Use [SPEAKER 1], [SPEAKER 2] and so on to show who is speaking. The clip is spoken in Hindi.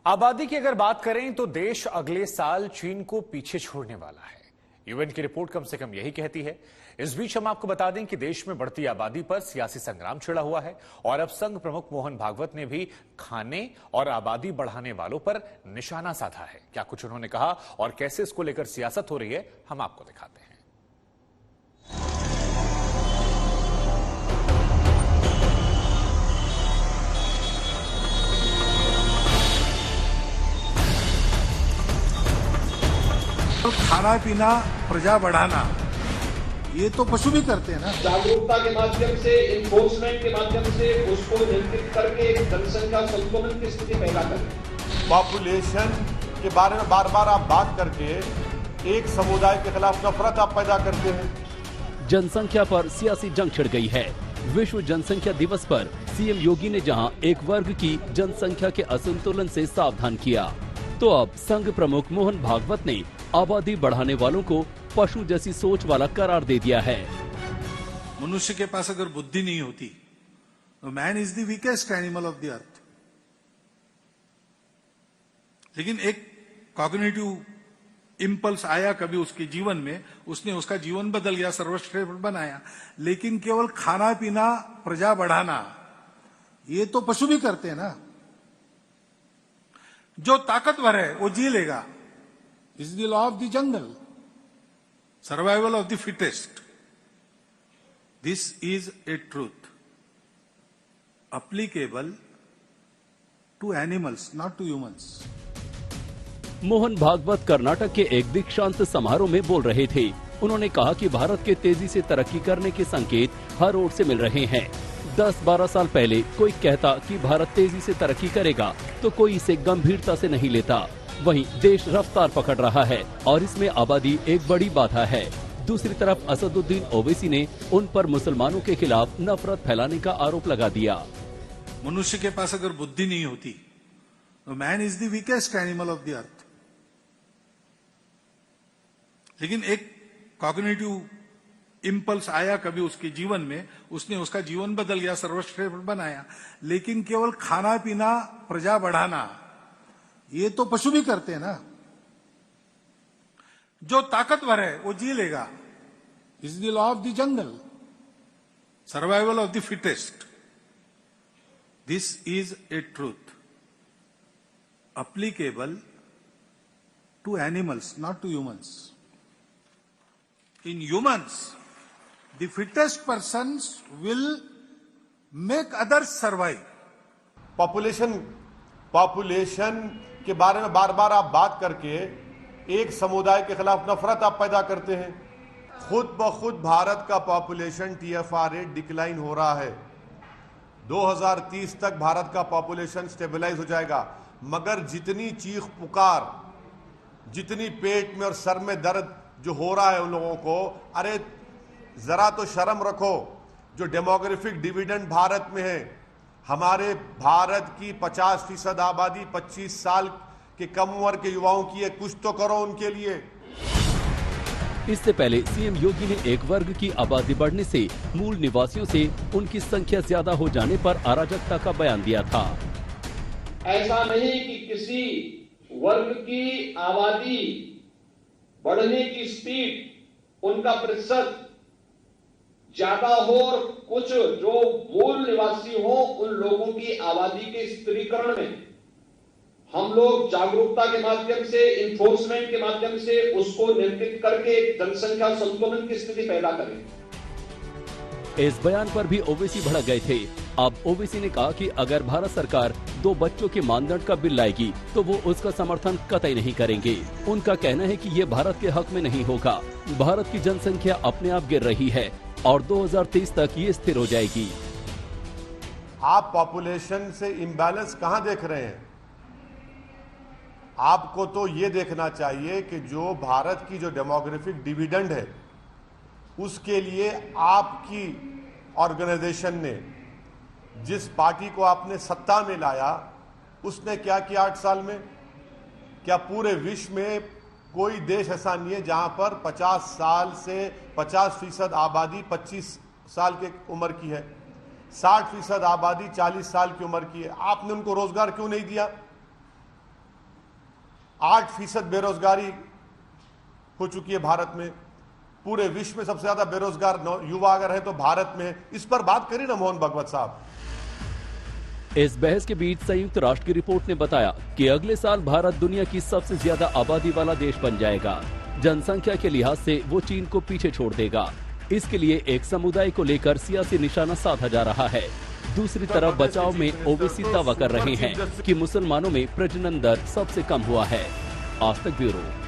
[SPEAKER 1] आबादी की अगर बात करें तो देश अगले साल चीन को पीछे छोड़ने वाला है। यूएन की रिपोर्ट कम से कम यही कहती है। इस बीच हम आपको बता दें कि देश में बढ़ती आबादी पर सियासी संग्राम छिड़ा हुआ है और अब संघ प्रमुख मोहन भागवत ने भी खाने और आबादी बढ़ाने वालों पर निशाना साधा है। क्या कुछ उन्होंने कहा और कैसे इसको लेकर सियासत हो रही है, हम आपको दिखाते हैं।
[SPEAKER 2] खाना पीना, प्रजा बढ़ाना, ये तो पशु भी करते हैं ना।
[SPEAKER 3] जागरूकता के माध्यम से, इन्फोर्समेंट के माध्यम से उसको नियंत्रित करके जनसंख्या संतुलन की स्थिति पैदा करें।
[SPEAKER 4] पॉपुलेशन के बारे में बार बार आप बात करके एक समुदाय के खिलाफ नफरत आप पैदा करते हैं।
[SPEAKER 5] जनसंख्या पर सियासी जंग छिड़ गई है। विश्व जनसंख्या दिवस पर सीएम योगी ने जहां एक वर्ग की जनसंख्या के असंतुलन से सावधान किया, तो अब संघ प्रमुख मोहन भागवत ने आबादी बढ़ाने वालों को पशु जैसी सोच वाला करार दे दिया है।
[SPEAKER 2] मनुष्य के पास अगर बुद्धि नहीं होती तो man is the weakest animal of the earth. लेकिन एक कॉग्निटिव इंपल्स आया कभी उसके जीवन में, उसने उसका जीवन बदल गया, सर्वश्रेष्ठ बनाया। लेकिन केवल खाना पीना, प्रजा बढ़ाना, ये तो पशु भी करते हैं ना। जो ताकतवर है वो जी लेगा। This is the law of the jungle. Survival of the fittest. This is a truth applicable to animals, not to humans.
[SPEAKER 5] Mohan Bhagwat Karnataka के एक दीक्षांत समारोह में बोल रहे थे। उन्होंने कहा कि भारत के तेजी से तरक्की करने के संकेत हर ओर से मिल रहे हैं। 10-12 साल पहले कोई कहता कि भारत तेजी से तरक्की करेगा तो कोई इसे गंभीरता से नहीं लेता। वहीं देश रफ्तार पकड़ रहा है और इसमें आबादी एक बड़ी बाधा है। दूसरी तरफ असदुद्दीन ओवैसी ने उन पर मुसलमानों के खिलाफ नफरत फैलाने का आरोप लगा दिया।
[SPEAKER 2] मनुष्य के पास अगर बुद्धि नहीं होती तो man is the weakest animal of the earth. लेकिन एक कॉग्निटिव इंपल्स आया कभी उसके जीवन में, उसने उसका जीवन बदल गया, सर्वश्रेष्ठ बनाया। लेकिन केवल खाना पीना, प्रजा बढ़ाना, ये तो पशु भी करते हैं ना। जो ताकतवर है वो जी लेगा। Is the law of the jungle, survival of the fittest. This is a truth applicable to animals, not to humans. In humans, the fittest persons will make others survive.
[SPEAKER 4] Population के बारे में बार बार आप बात करके एक समुदाय के खिलाफ नफरत आप पैदा करते हैं। खुद ब खुद भारत का पॉपुलेशन TFR रेट डिक्लाइन हो रहा है। 2030 तक भारत का पॉपुलेशन स्टेबलाइज हो जाएगा। मगर जितनी चीख पुकार, जितनी पेट में और सर में दर्द जो हो रहा है उन लोगों को, अरे जरा तो शर्म रखो। जो डेमोग्राफिक डिविडेंड भारत में है, हमारे भारत की 50% आबादी 25 साल के कम उम्र के युवाओं की है। कुछ तो करो उनके लिए।
[SPEAKER 5] इससे पहले सीएम योगी ने एक वर्ग की आबादी बढ़ने से मूल निवासियों से उनकी संख्या ज्यादा हो जाने पर अराजकता का बयान दिया था।
[SPEAKER 3] ऐसा नहीं कि किसी वर्ग की आबादी बढ़ने की स्पीड, उनका प्रतिशत ज्यादा हो और कुछ जो मूल निवासी हो उन लोगों की आबादी के स्थिरीकरण में हम लोग जागरूकता के माध्यम से, इन्फोर्समेंट के माध्यम से उसको नियंत्रित करके जनसंख्या संतुलन की स्थिति पैदा करें।
[SPEAKER 5] इस बयान पर भी ओवैसी भड़क गए थे। अब ओवैसी ने कहा कि अगर भारत सरकार 2 बच्चों के मानदंड का बिल लाएगी तो वो उसका समर्थन कतई नहीं करेंगे। उनका कहना है कि ये भारत के हक में नहीं होगा। भारत की जनसंख्या अपने आप गिर रही है और 2030 तक ये स्थिर हो जाएगी।
[SPEAKER 4] आप पॉपुलेशन से इम्बैलेंस कहां देख रहे हैं? आपको तो ये देखना चाहिए कि जो भारत की जो डेमोग्राफिक डिविडेंड है, उसके लिए आपकी ऑर्गेनाइजेशन ने, जिस पार्टी को आपने सत्ता में लाया, उसने क्या किया 8 साल में? क्या पूरे विश्व में कोई देश ऐसा नहीं है जहां पर 50 साल से 50% आबादी 25 साल की उम्र की है, 60% आबादी 40 साल की उम्र की है? आपने उनको रोजगार क्यों नहीं दिया? 8% बेरोजगारी हो चुकी है भारत में। पूरे विश्व में सबसे ज्यादा बेरोजगार युवा अगर है तो भारत में है। इस पर बात करी ना मोहन भागवत साहब।
[SPEAKER 5] इस बहस के बीच संयुक्त राष्ट्र की रिपोर्ट ने बताया कि अगले साल भारत दुनिया की सबसे ज्यादा आबादी वाला देश बन जाएगा। जनसंख्या के लिहाज से वो चीन को पीछे छोड़ देगा। इसके लिए एक समुदाय को लेकर सियासी निशाना साधा जा रहा है। दूसरी तरफ बचाव में ओवैसी दावा कर रहे हैं कि मुसलमानों में प्रजनन दर सबसे कम हुआ है। आज तक ब्यूरो।